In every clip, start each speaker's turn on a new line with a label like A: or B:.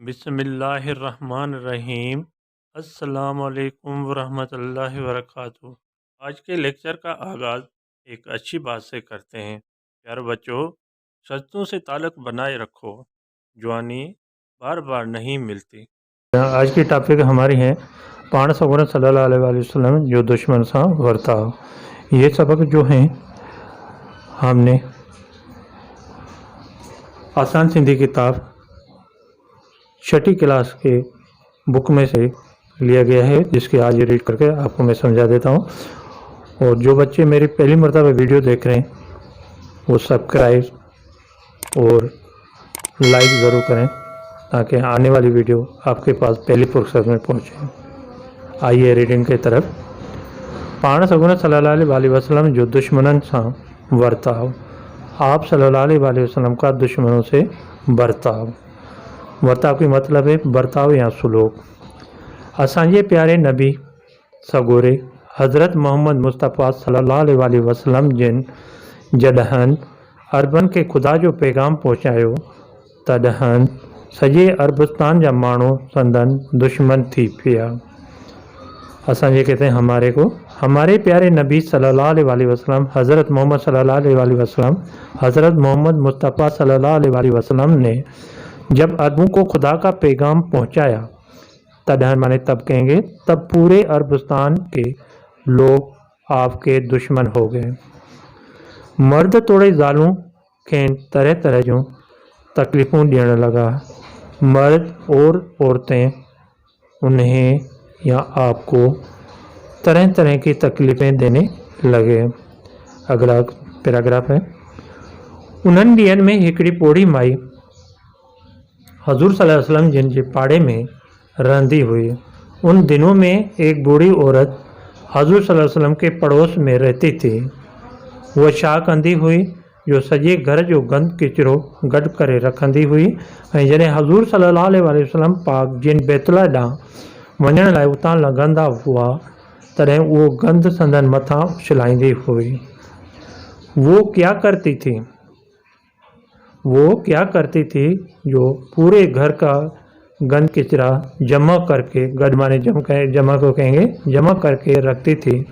A: بسم اللہ الرحمن الرحیم۔ السلام علیکم ورحمۃ اللہ وبرکاتہ۔ آج کے لیکچر کا آغاز ایک اچھی بات سے کرتے ہیں۔ پیارے بچوں، سچوں سے تعلق بنائے رکھو، جوانی بار بار نہیں ملتی۔ آج کی ٹاپک ہماری ہے پان سگن صلی اللہ علیہ وآلہ وسلم جو دشمن سا ورتاؤ۔ یہ سبق جو ہیں ہم نے آسان سندھی کتاب چھٹی کلاس کے بک میں سے لیا گیا ہے، جس کی آج ریڈ کر کے آپ کو میں سمجھا دیتا ہوں۔ اور جو بچے میری پہلی مرتبہ ویڈیو دیکھ رہے ہیں وہ سبسکرائب اور لائک ضرور کریں تاکہ آنے والی ویڈیو آپ کے پاس پہلی فرصت میں پہنچے۔ آئیے ریڈنگ کی طرف۔ پان سگن صلی اللہ علیہ وآلہ وسلم جو دشمنن سا ورتاؤ۔ آپ صلی اللہ علیہ وآلہ وسلم کا دشمنوں سے برتاؤ۔ ورتاؤ کی مطلب ہے برتاؤ یا سلوک۔ اسانجے پیارے نبی سگورے حضرت محمد مصطفیٰ صلی اللہ علیہ وآلہ وسلم جن جڏهن عربن کے خدا جو پیغام پہنچاयो تڏهن سجے عربستان جا مانو سندن دشمن تھی پیا۔ اسانجے کہتے ہیں ہمارے کو، ہمارے پیارے نبی صلی اللہ علیہ وآلہ وسلم حضرت محمد صلی اللہ علیہ وآلہ وسلم حضرت محمد مصطفیٰ صلی اللہ علیہ وآلہ وسلم نے جب عربوں کو خدا کا پیغام پہنچایا، تدہن مانے تب کہیں گے، تب پورے عربستان کے لوگ آپ کے دشمن ہو گئے۔ مرد توڑے ظالوں کے طرح طرح جو تکلیفوں دینے لگا۔ مرد اور عورتیں انہیں یا آپ کو طرح طرح کی تکلیفیں دینے لگے۔ اگلا پیراگراف ہے۔ انہن ڈین میں ہکڑی پوڑی مائی حضور صلی اللہ علیہ وسلم جن کے پاڑے میں رہندی ہوئی۔ ان دنوں میں ایک بوڑھی عورت حضور صلی اللہ علیہ وسلم کے پڑوس میں رہتی تھی۔ وہ چھا کندی ہوئی جو سجے گھر جو گند کچرو گڈ کرے رکھندی ہوئی، جڏهن حضور صلی اللہ علیہ وآلہ وسلم پاک جن بیت اللہ ॾांहुं وञڻ लाइ उतां लॻंदा हुआ तॾहिं उहो गंद संदन मथां उछलाईंदी हुई। वो क्या करती थी जो पूरे घर का गंद कचरा जमा करके, गड माने जमा को कहेंगे, जमा करके रखती थी।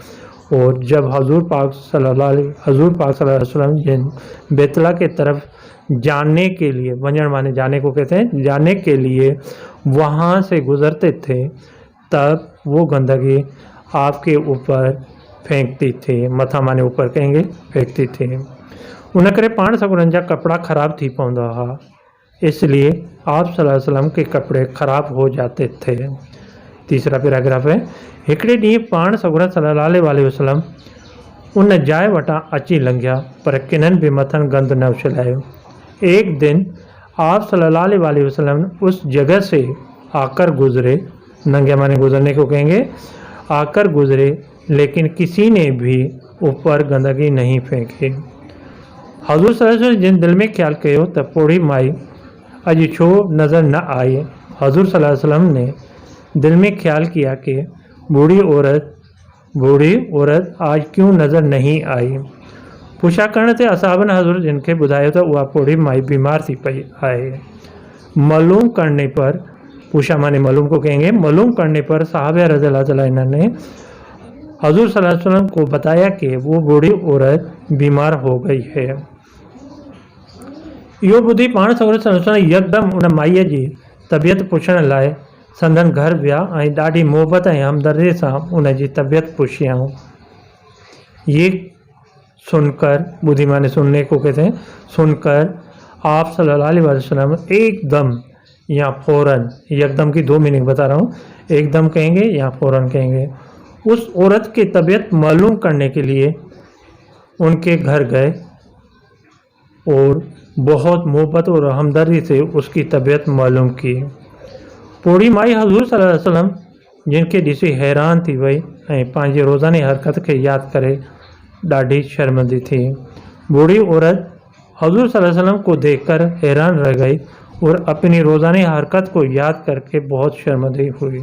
A: और जब हजूर पाक सल्लल्लाहु अलैहि वसल्लम जिन बेतला के तरफ जाने के लिए, वंजन माने जाने को कहते हैं, जाने के लिए वहाँ से गुजरते थे, तब वो गंदगी आपके ऊपर फेंकती थी। मथा माने ऊपर कहेंगे, फेंकती थी। उन करे पाण सगुरन जा कपड़ा ख़राब थी पवंदा हुआ, इसलिए आप सल्लल्लाहु अलैहि वसल्लम के कपड़े ख़राब हो जाते थे। तीसरा पैराग्राफ है। हिकिड़े ॾींहुं पाण सगुरन सल्लल्लाहु अलैहि वसल्लम उन जाइ वटां अची लंघिया, पर किन्हनि बि मथनि गंद न उछलायो। एक दिन आप सल्लल्लाहु अलैहि वसल्लम उस जगह से आकर गुजरे, लंघिया माने गुजरने को कहेंगे, आकर गुजरे, लेकिन किसी ने भी ऊपर गंदगी नहीं फेंकी। हजूर सल्लल्लाहु अलैहि वसल्लम जिन दिल में ख्याल कयो त पोड़ी माई अज छो नज़र न आई। हजूर सल्लल्लाहु अलैहि वसल्लम ने दिल में ख्याल किया कि बूढ़ी औरत आज क्यों नज़र नहीं आई। पुछा करण ते असहाबन हजूर जिनके ॿुधायो त उहा पोड़ी माई बीमार थी पई आहे। मालूम करने पर, पूछा माने मालूम को कहेंगे, मालूम करने पर साहबे रज़ियल्लाहु ताला अन्हु ने हजूर सल्लल्लाहु अलैहि वसल्लम को बताया कि वो बूढ़ी औरत बीमार हो गई है। इहो ॿुधी पाण सगुरन सल्लल्लाहु अलैहि वसल्लम यकदम उन माईअ जी तबियत पुछण लाइ संदन घर विया ऐं ॾाढी मोहबत ऐं हमदर्दी सां उन जी तबियत पुछियाऊं। ये सुनकर, बुद्धि माने सुनने को कहते हैं, सुनकर आप सल्लल्लाहु अलैहि वसल्लम एकदम या फौरन, एकदम की दो मीनिंग बता रहा हूँ, एकदम कहेंगे या फौरन कहेंगे, उस औरत की तबीयत मालूम करने के लिए उनके घर गए और बहुत मोहब्बत और हमदर्दी से उसकी तबीयत मालूम की। पोड़ी माई हजूर सल्लल्लाहु अलैहि वसल्लम जिनके ॾिसी हैरान थी वई ऐं पंहिंजी रोज़ानी हरकत खे यादि करे ॾाढी शर्मिंदी थी। बूढ़ी औरत हजूर सल्लल्लाहु अलैहि वसल्लम को देखकर हैरान रह गई और अपनी रोज़ानी हरकत को याद करके बहुत शर्मिंदी हुई।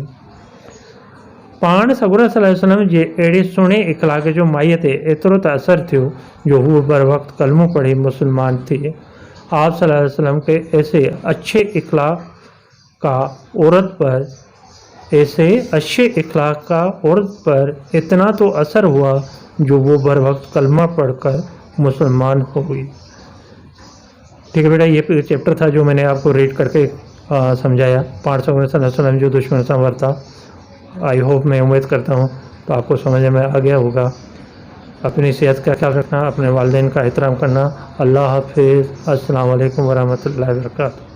A: पाण सगुरन सल्लल्लाहु अलैहि वसल्लम जे अहिड़े सुहिणे इख़लाक़ जो माईअ ते एतिरो त असरु थियो जो हू बर वक़्त कलमो पढ़ी मुसलमान थी। आप सल्लल्लाहु अलैहि वसल्लम के ऐसे अच्छे इख़लाक़ کا عورت پر ایسے اچھے اخلاق کا عورت پر اتنا تو اثر ہوا جو وہ بر وقت کلمہ پڑھ کر مسلمان ہو گئی۔ ٹھیک ہے بیٹا، یہ چیپٹر تھا جو میں نے آپ کو ریڈ کر کے سمجھایا۔ 500 صلی اللہ علیہ وسلم جو دشمن سنور تھا، آئی ہوپ میں امید کرتا ہوں تو آپ کو سمجھ میں آ گیا ہوگا۔ اپنی صحت کا خیال رکھنا، اپنے والدین کا احترام کرنا۔ اللہ حافظ۔ السلام علیکم ورحمۃ اللہ وبرکاتہ۔